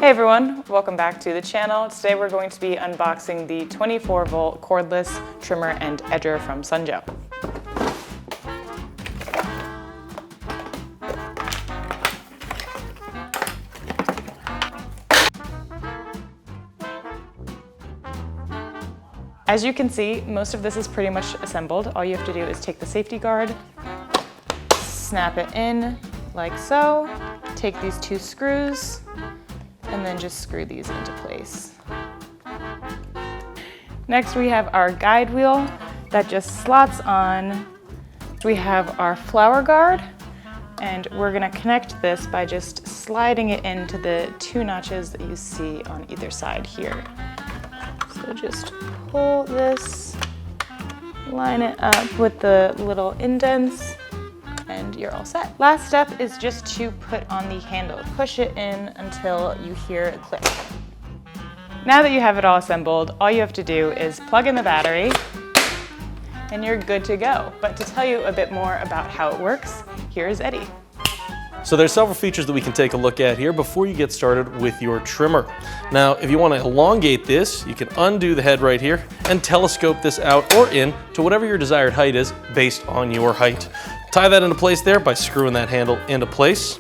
Hey everyone, welcome back to the channel. Today we're going to be unboxing the 24V Cordless Trimmer and Edger from Sunjo. As you can see, most of this is pretty much assembled. All you have to do is take the safety guard, snap it in like so, take these two screws, and then just screw these into place. Next we have our guide wheel that just slots on. We have our flower guard, and we're gonna connect this by just sliding it into the two notches that you see on either side here. So just pull this, line it up with the little indents, and you're all set. Last step is just to put on the handle. Push it in until you hear a click. Now that you have it all assembled, all you have to do is plug in the battery and you're good to go. But to tell you a bit more about how it works, here's Eddie. So there's several features that we can take a look at here before you get started with your trimmer. Now, if you want to elongate this, you can undo the head right here and telescope this out or in to whatever your desired height is based on your height. Tie that into place there by screwing that handle into place.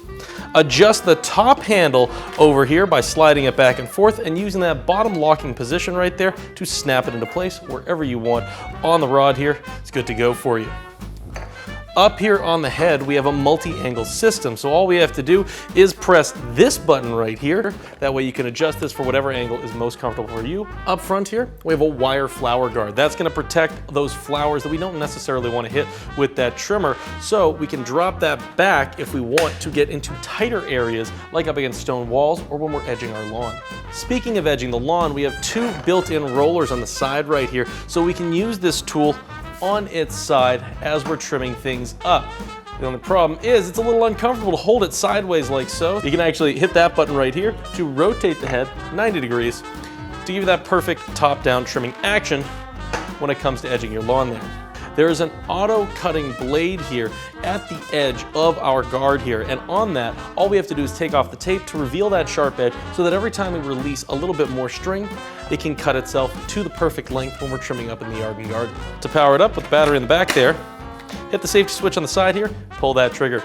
Adjust the top handle over here by sliding it back and forth and using that bottom locking position right there to snap it into place wherever you want on the rod here. It's good to go for you. Up here on the head, we have a multi-angle system. So all we have to do is press this button right here. That way you can adjust this for whatever angle is most comfortable for you. Up front here, we have a wire flower guard. That's gonna protect those flowers that we don't necessarily want to hit with that trimmer. So we can drop that back if we want to get into tighter areas, like up against stone walls or when we're edging our lawn. Speaking of edging the lawn, we have two built-in rollers on the side right here. So we can use this tool on its side as we're trimming things up. The only problem is it's a little uncomfortable to hold it sideways like so. You can actually hit that button right here to rotate the head 90 degrees to give you that perfect top-down trimming action when it comes to edging your lawn there. There's an auto cutting blade here at the edge of our guard here, and on that, all we have to do is take off the tape to reveal that sharp edge so that every time we release a little bit more string, it can cut itself to the perfect length when we're trimming up in the yard and garden. To power it up with the battery in the back there, hit the safety switch on the side here, pull that trigger.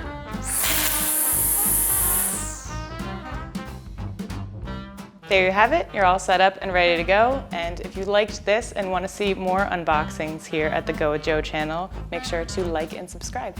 There you have it, you're all set up and ready to go. And if you liked this and want to see more unboxings here at the Go with Joe channel, make sure to like and subscribe.